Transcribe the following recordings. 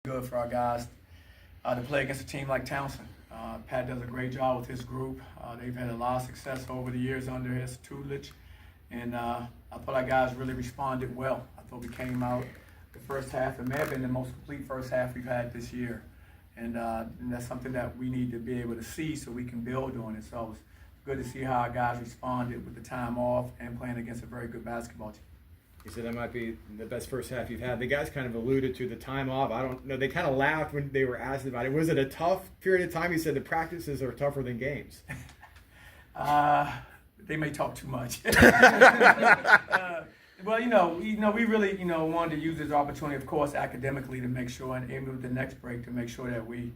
good for our guys to play against a team like Towson. Pat does a great job with his group. They've had a lot of success over the years under his tutelage, and I thought our guys really responded well. I thought we came out the first half. It may have been the most complete first half we've had this year, and that's something that we need to be able to see so we can build on it. So it's good to see how our guys responded with the time off and playing against a very good basketball team. You said that might be the best first half you've had. The guys kind of alluded to the time off. I don't know. They kind of laughed when they were asked about it. Was it a tough period of time? You said the practices are tougher than games. They may talk too much. Well, we really, wanted to use this opportunity, of course, academically to make sure, and even with the next break, to make sure that we,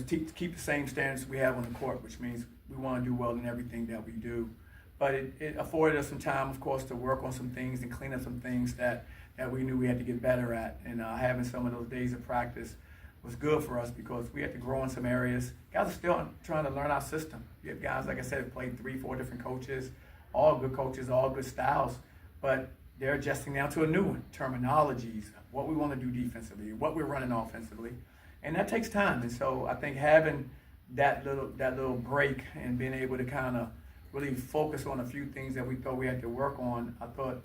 keep the same standards we have on the court, which means we want to do well in everything that we do. But it afforded us some time, of course, to work on some things and clean up some things that we knew we had to get better at. And having some of those days of practice was good for us because we had to grow in some areas. Guys are still trying to learn our system. You have guys, like I said, played 3-4 different coaches, all good styles, but they're adjusting now to a new one, terminologies, what we want to do defensively, what we're running offensively. And that takes time. And so I think having that little break and being able to kind of really focus on a few things that we thought we had to work on, I thought,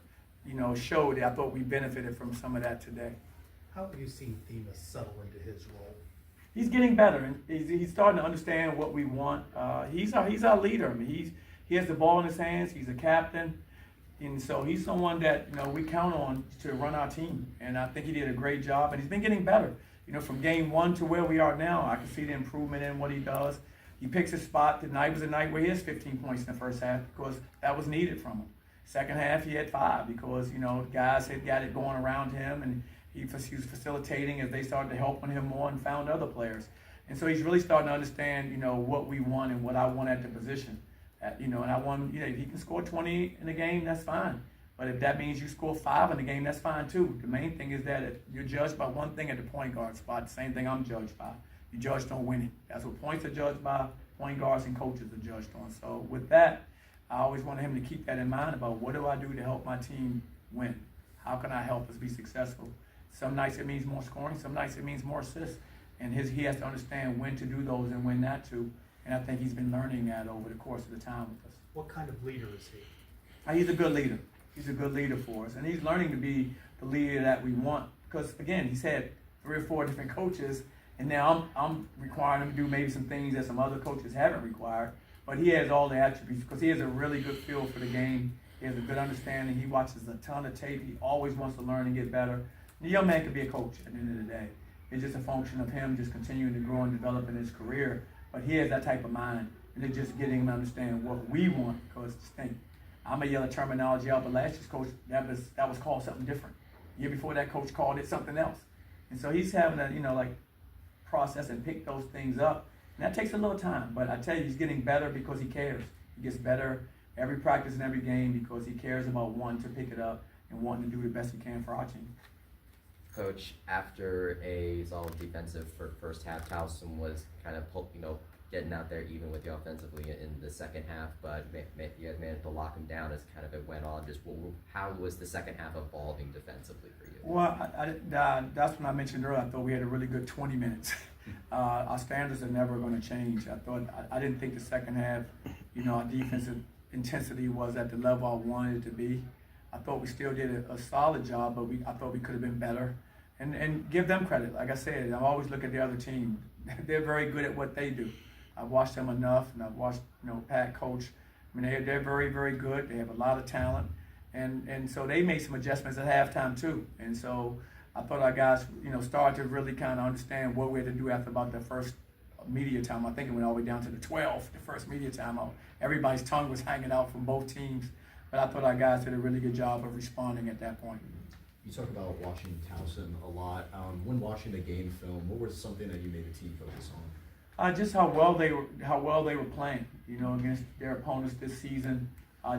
showed that I thought we benefited from some of that today. How have you seen Themis settle into his role? He's getting better, and he's starting to understand what we want. He's our leader. I mean, he has the ball in his hands. He's a captain, and so he's someone that we count on to run our team. And I think he did a great job, and he's been getting better. From game one to where we are now, I can see the improvement in what he does. He picks his spot. Tonight was a night where he has 15 points in the first half because that was needed from him. Second half, he had 5 because, guys had got it going around him, and he was facilitating as they started to help on him more and found other players. And so he's really starting to understand, what we want and what I want at the position. And I want, if he can score 20 in a game, that's fine. But if that means you score 5 in the game, that's fine too. The main thing is that you're judged by one thing at the point guard spot, the same thing I'm judged by. You judged on winning. That's what points are judged by, point guards and coaches are judged on. So with that, I always wanted him to keep that in mind about what do I do to help my team win? How can I help us be successful? Some nights it means more scoring, some nights it means more assists. And he has to understand when to do those and when not to. And I think he's been learning that over the course of the time with us. What kind of leader is he? He's a good leader. He's a good leader for us. And he's learning to be the leader that we want. Because, again, he's had 3 or 4 different coaches. And now I'm requiring him to do maybe some things that some other coaches haven't required. But he has all the attributes because he has a really good feel for the game. He has a good understanding. He watches a ton of tape. He always wants to learn and get better. The young man could be a coach at the end of the day. It's just a function of him just continuing to grow and develop in his career. But he has that type of mind. And it's just getting him to understand what we want. Because just think, I'm going to yell a terminology out, but last year's coach, that was called something different. The year before that, coach called it something else. And so he's having to, process and pick those things up. And that takes a little time. But I tell you, he's getting better because he cares. He gets better every practice and every game because he cares about wanting to pick it up and wanting to do the best he can for our team. Coach, after a solid defensive first half, Towson was kind of, getting out there even with you offensively in the second half, but you guys managed to lock him down as kind of it went on. Just how was the second half evolving defensively for you? Well, that's when I mentioned earlier. I thought we had a really good 20 minutes. Our standards are never going to change. I didn't think the second half, our defensive intensity was at the level I wanted it to be. I thought we still did a solid job, but I thought we could have been better. And give them credit. Like I said, I always look at the other team. They're very good at what they do. I've watched them enough, and I've watched Pat coach. I mean, they're very, very good. They have a lot of talent, and so they made some adjustments at halftime too. And so I thought our guys, started to really kind of understand what we had to do after about the first media time. I think it went all the way down to the 12th, the first media time. Everybody's tongue was hanging out from both teams, but I thought our guys did a really good job of responding at that point. You talk about watching Towson a lot. When watching the game film, what was something that you made the team focus on? Just how well they were playing, against their opponents this season.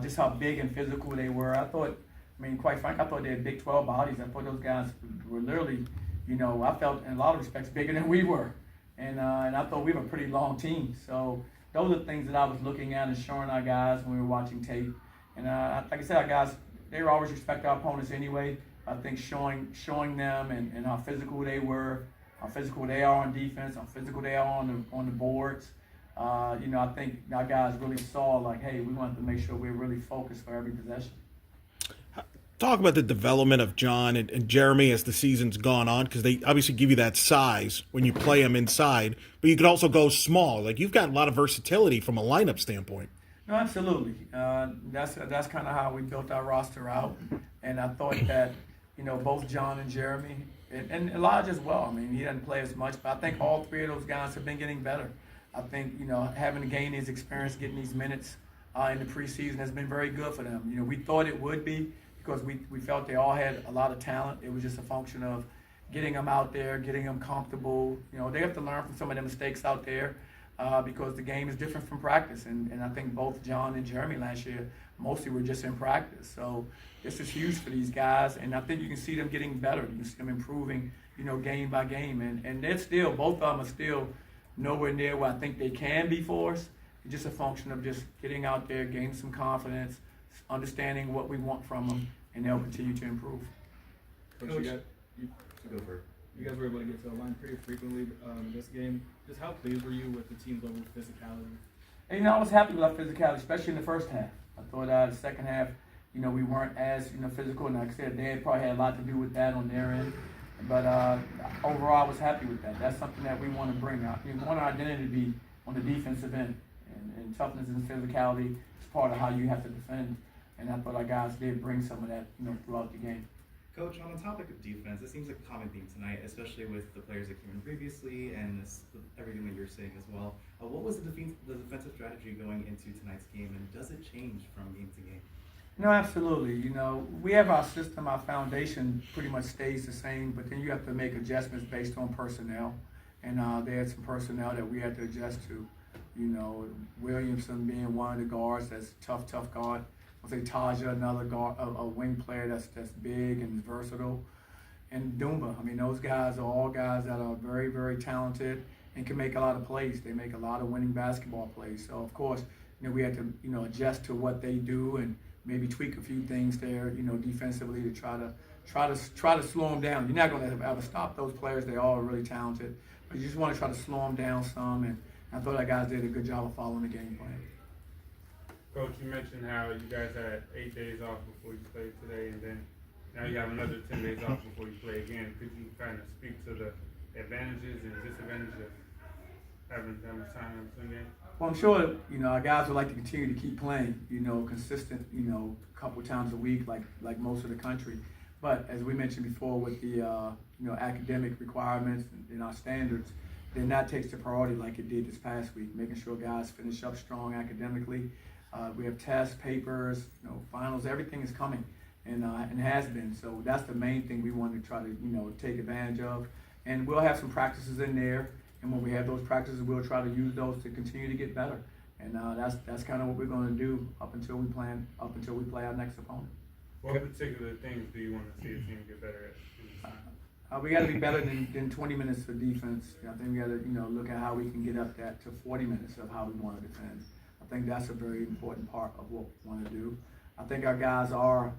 Just how big and physical they were. Quite frankly, I thought they had Big 12 bodies. I thought those guys were literally, I felt in a lot of respects bigger than we were, and I thought we were a pretty long team. So those are the things that I was looking at and showing our guys when we were watching tape. And like I said, our guys, they always respect our opponents anyway. I think showing them and how physical they were how physical they are on defense, how physical they are on the boards. I think our guys really saw like, hey, we want to make sure we're really focused for every possession. Talk about the development of John and Jeremy as the season's gone on, because they obviously give you that size when you play them inside, but you could also go small. Like, you've got a lot of versatility from a lineup standpoint. No, absolutely. That's kind of how we built our roster out, and I thought that both John and Jeremy and Elijah as well. I mean, he doesn't play as much, but I think all three of those guys have been getting better. I think having to gain his experience, getting these minutes in the preseason has been very good for them. We thought it would be, because we felt they all had a lot of talent. It was just a function of getting them out there, getting them comfortable. They have to learn from some of the mistakes out there because the game is different from practice. And I think both John and Jeremy last year mostly were just in practice. So this is huge for these guys. And I think you can see them getting better. You can see them improving, game by game. And they're still, both of them are still nowhere near where I think they can be for us. It's just a function of just getting out there, gaining some confidence, understanding what we want from them, and they'll continue to improve. Coach, Go for it. you guys were able to get to the line pretty frequently this game. Just how pleased were you with the team's level of physicality? And I was happy with our physicality, especially in the first half. I thought the second half, we weren't as physical, and like I said, they probably had a lot to do with that on their end. But overall, I was happy with that. That's something that we want to bring out. We want our identity to be on the defensive end, and toughness and physicality is part of how you have to defend. And I thought our guys did bring some of that, throughout the game. Coach, on the topic of defense, it seems like a common theme tonight, especially with the players that came in previously and everything that you're saying as well. What was the defensive strategy going into tonight's game, and does it change from game to game? No, absolutely. We have our system, our foundation pretty much stays the same, but then you have to make adjustments based on personnel. And they had some personnel that we had to adjust to. Williamson being one of the guards, that's tough guard. I'll say Taja, another guard, a wing player that's big and versatile. And Dumba. I mean, those guys are all guys that are very, very talented and can make a lot of plays. They make a lot of winning basketball plays. So, of course, we had to, adjust to what they do and maybe tweak a few things there, defensively to try to slow them down. You're not going to ever stop those players. They all are really talented, but you just want to try to slow them down some. And I thought our guys did a good job of following the game plan. Coach, you mentioned how you guys had 8 days off before you played today, and then now you have another 10 days off before you play again. Could you kind of speak to the advantages and disadvantages of having that much time in swing game? Well, I'm sure, our guys would like to continue to keep playing, consistent, a couple times a week like most of the country. But as we mentioned before with the, academic requirements and our standards, then that takes the priority like it did this past week, making sure guys finish up strong academically. We have tests, papers, finals, everything is coming and has been. So that's the main thing we want to try to, take advantage of. And we'll have some practices in there. And when we have those practices, we'll try to use those to continue to get better. And that's kind of what we're going to do up until we play our next opponent. What particular things do you want to see a team get better at? We got to be better than 20 minutes for defense. I think we got to look at how we can get up that to 40 minutes of how we want to defend. I think that's a very important part of what we want to do. I think our guys are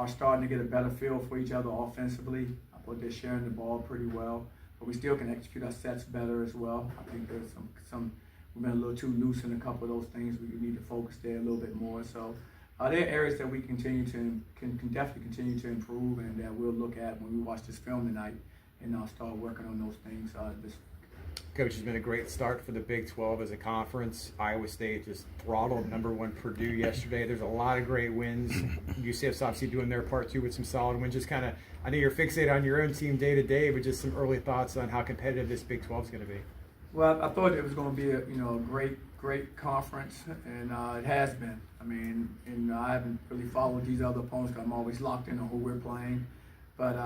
starting to get a better feel for each other offensively. I thought they're sharing the ball pretty well, but we still can execute our sets better as well. I think there's some we've been a little too loose in a couple of those things. We need to focus there a little bit more. So there are areas that we can definitely continue to improve, and that we'll look at when we watch this film tonight, and start working on those things this. Coach, has been a great start for the Big 12 as a conference. Iowa State just throttled #1 Purdue yesterday. There's a lot of great wins. UCF's obviously doing their part too with some solid wins. Just kind of, I know you're fixated on your own team day to day, but just some early thoughts on how competitive this Big 12 is going to be. Well, I thought it was going to be a great conference, and it has been. I mean, and I haven't really followed these other opponents because I'm always locked in on who we're playing. But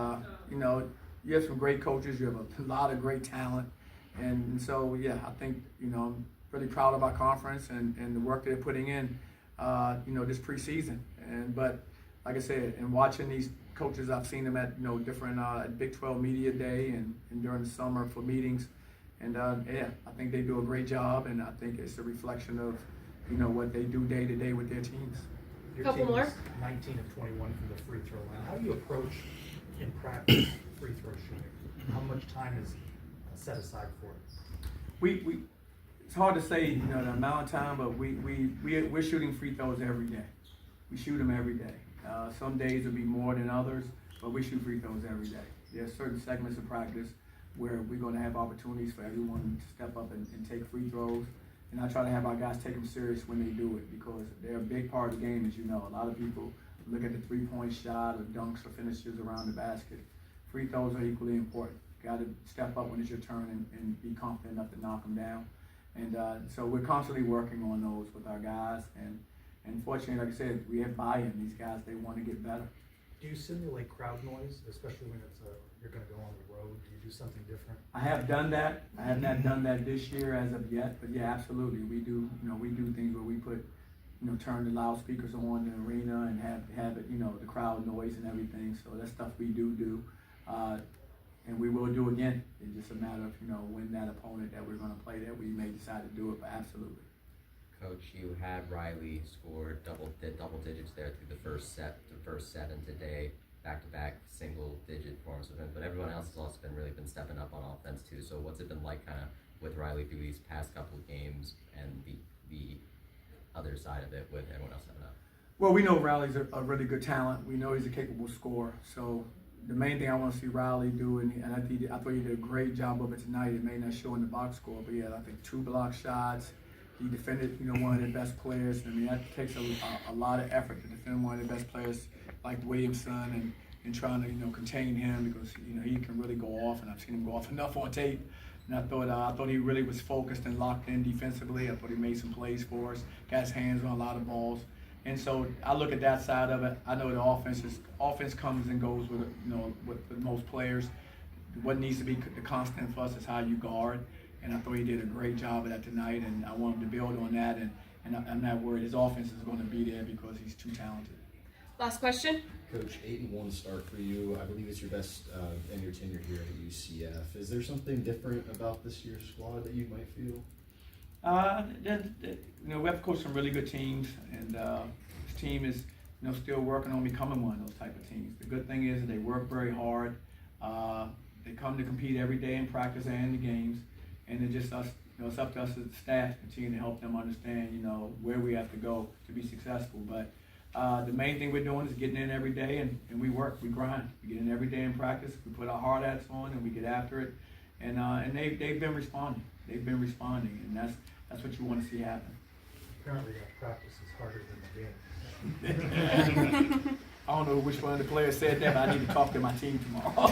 you have some great coaches. You have a lot of great talent. And so, yeah, I think, I'm really proud of our conference and the work they're putting in, this preseason. But like I said, in watching these coaches, I've seen them at, different at Big 12 Media Day and during the summer for meetings. And, I think they do a great job, and I think it's a reflection of, what they do day to day with their teams. Your Couple team more. is 19 of 21 from the free throw line. How do you approach in practice free throw shooting? How much time is set aside for it? It's hard to say, the amount of time, but we're shooting free throws every day. We shoot them every day. Some days will be more than others, but we shoot free throws every day. There are certain segments of practice where we're going to have opportunities for everyone to step up and take free throws. And I try to have our guys take them serious when they do it, because they're a big part of the game, as you know. A lot of people look at the three-point shot or dunks or finishes around the basket. Free throws are equally important. Got to step up when it's your turn and be confident enough to knock them down. And so we're constantly working on those with our guys. And fortunately, like I said, we have buy-in. These guys, they want to get better. Do you simulate crowd noise, especially when you're going to go on the road? Do you do something different? I have done that. I have not done that this year as of yet, but yeah, absolutely. We do, we do things where we put, turn the loudspeakers on in the arena and have it, the crowd noise and everything. So that's stuff we do. And we will do again. It's just a matter of, when that opponent that we're going to play that we may decide to do it, but absolutely. Coach, you had Riley score double digits there through the first set, and today back-to-back single-digit forms of him. But everyone else has also been stepping up on offense too. So what's it been like, kind of, with Riley through these past couple of games, and the other side of it with everyone else stepping up? Well, we know Riley's a really good talent. We know he's a capable scorer. So the main thing I want to see Riley do, and I thought he did a great job of it tonight. It may not show in the box score, but yeah, I think 2 block shots. He defended, one of their best players. I mean, that takes a lot of effort to defend one of their best players like Williamson and trying to, contain him, because, he can really go off, and I've seen him go off enough on tape. And I thought he really was focused and locked in defensively. I thought he made some plays for us, got his hands on a lot of balls. And so I look at that side of it. I know the offense comes and goes with, with most players. What needs to be the constant for us is how you guard. And I thought he did a great job of that tonight, and I want him to build on that. And I'm not worried. His offense is going to be there because he's too talented. Last question. Coach, 8-1 start for you. I believe it's your best in your tenure here at UCF. Is there something different about this year's squad that you might feel? We have to coach some really good teams, and this team is, still working on becoming one of those type of teams. The good thing is that they work very hard. They come to compete every day in practice and in the games, and it's just us. It's up to us as the staff to continue to help them understand, where we have to go to be successful. But the main thing we're doing is getting in every day, and we work, we grind. We get in every day in practice. We put our hard hats on, and we get after it. And they've been responding. They've been responding, and that's what you want to see happen. Apparently that practice is harder than the game. I don't know which one of the players said that, but I need to talk to my team tomorrow.